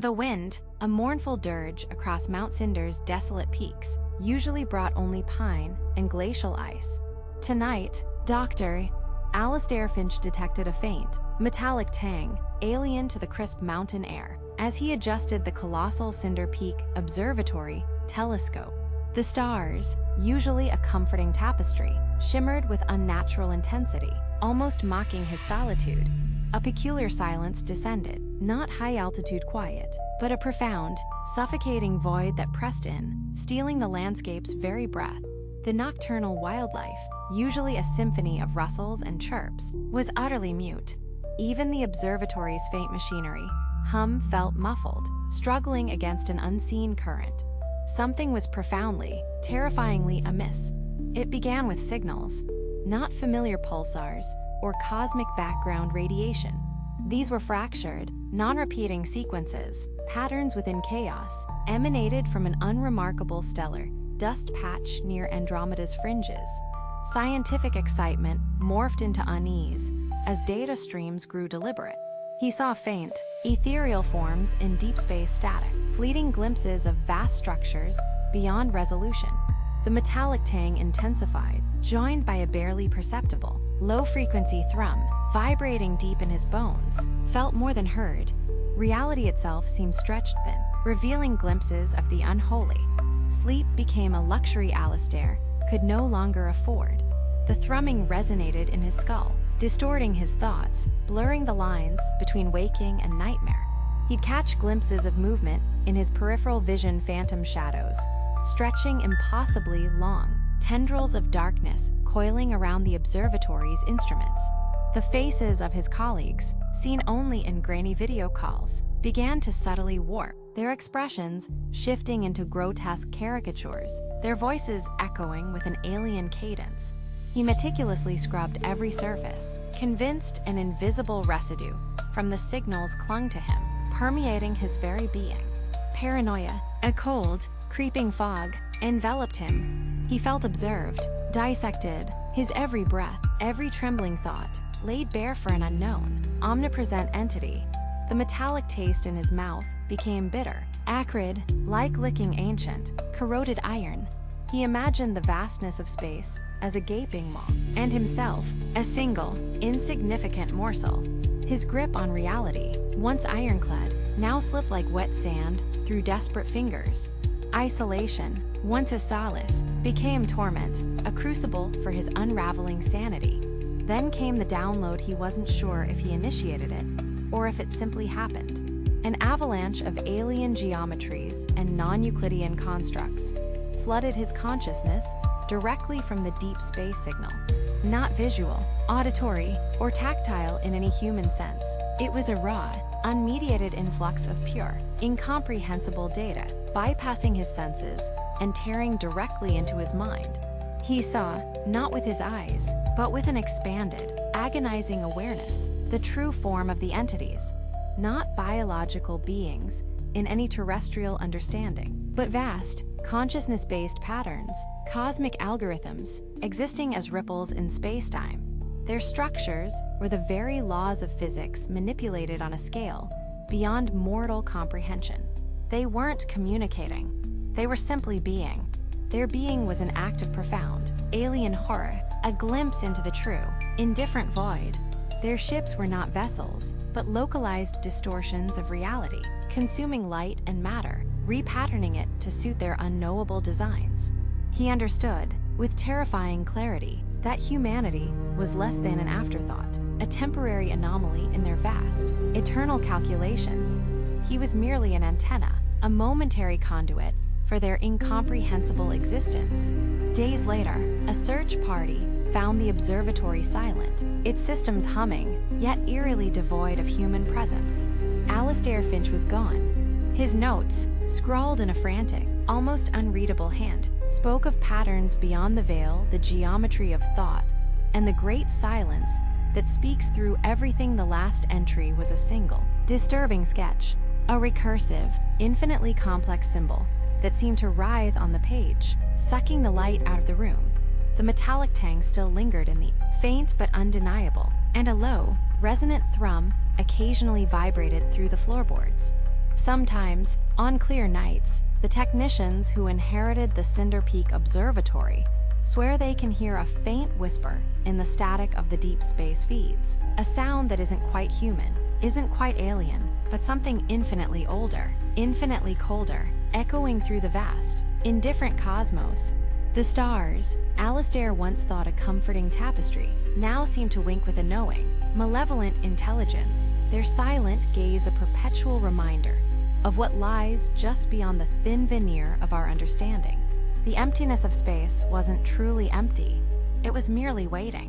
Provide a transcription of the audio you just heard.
The wind, a mournful dirge across Mount Cinder's desolate peaks, usually brought only pine and glacial ice. Tonight, Dr. Alastair Finch detected a faint, metallic tang, alien to the crisp mountain air, as he adjusted the colossal Cinder Peak Observatory telescope. The stars, usually a comforting tapestry, shimmered with unnatural intensity, almost mocking his solitude. A peculiar silence descended, not high-altitude quiet, but a profound, suffocating void that pressed in, stealing the landscape's very breath. The nocturnal wildlife, usually a symphony of rustles and chirps, was utterly mute. Even the observatory's faint machinery, hum felt muffled, struggling against an unseen current. Something was profoundly, terrifyingly amiss. It began with signals, not familiar pulsars or cosmic background radiation. These were fractured, non-repeating sequences, patterns within chaos, emanated from an unremarkable stellar dust patch near Andromeda's fringes. Scientific excitement morphed into unease as data streams grew deliberate. He saw faint, ethereal forms in deep space static, fleeting glimpses of vast structures beyond resolution. The metallic tang intensified, joined by a barely perceptible, low-frequency thrum, vibrating deep in his bones, felt more than heard. Reality itself seemed stretched thin, revealing glimpses of the unholy. Sleep became a luxury Alastair could no longer afford. The thrumming resonated in his skull, distorting his thoughts, blurring the lines between waking and nightmare. He'd catch glimpses of movement in his peripheral vision, phantom shadows, stretching impossibly long, tendrils of darkness coiling around the observatory's instruments. The faces of his colleagues, seen only in grainy video calls, began to subtly warp, their expressions shifting into grotesque caricatures, their voices echoing with an alien cadence. He meticulously scrubbed every surface, convinced an invisible residue from the signals clung to him, permeating his very being. Paranoia, a cold, creeping fog, enveloped him. He felt observed, dissected, his every breath, every trembling thought, laid bare for an unknown, omnipresent entity. The metallic taste in his mouth became bitter, acrid, like licking ancient, corroded iron. He imagined the vastness of space as a gaping maw, and himself, a single, insignificant morsel. His grip on reality, once ironclad, now slipped like wet sand through desperate fingers. Isolation, once a solace, became torment, a crucible for his unraveling sanity. Then came the download. He wasn't sure if he initiated it, or if it simply happened. An avalanche of alien geometries and non-Euclidean constructs flooded his consciousness directly from the deep space signal. Not visual, auditory, or tactile in any human sense. It was a raw, unmediated influx of pure, incomprehensible data, bypassing his senses and tearing directly into his mind. He saw, not with his eyes, but with an expanded, agonizing awareness, the true form of the entities. Not biological beings in any terrestrial understanding, but vast, consciousness-based patterns, cosmic algorithms, existing as ripples in space-time. Their structures were the very laws of physics manipulated on a scale beyond mortal comprehension. They weren't communicating. They were simply being. Their being was an act of profound, alien horror, a glimpse into the true, indifferent void. Their ships were not vessels, but localized distortions of reality, consuming light and matter, repatterning it to suit their unknowable designs. He understood, with terrifying clarity, that humanity was less than an afterthought, a temporary anomaly in their vast, eternal calculations. He was merely an antenna, a momentary conduit for their incomprehensible existence. Days later, a search party found the observatory silent, its systems humming, yet eerily devoid of human presence. Alastair Finch was gone. His notes, scrawled in a frantic, almost unreadable hand, spoke of patterns beyond the veil, the geometry of thought, and the great silence that speaks through everything. The last entry was a single, disturbing sketch, a recursive, infinitely complex symbol that seemed to writhe on the page, sucking the light out of the room. The metallic tang still lingered in the faint but undeniable, and a low, resonant thrum occasionally vibrated through the floorboards. Sometimes, on clear nights, the technicians who inherited the Cinder Peak Observatory swear they can hear a faint whisper in the static of the deep space feeds, a sound that isn't quite human, isn't quite alien, but something infinitely older, infinitely colder, echoing through the vast, indifferent cosmos. The stars, Alastair once thought a comforting tapestry, now seem to wink with a knowing, malevolent intelligence, their silent gaze a perpetual reminder of what lies just beyond the thin veneer of our understanding. The emptiness of space wasn't truly empty, it was merely waiting.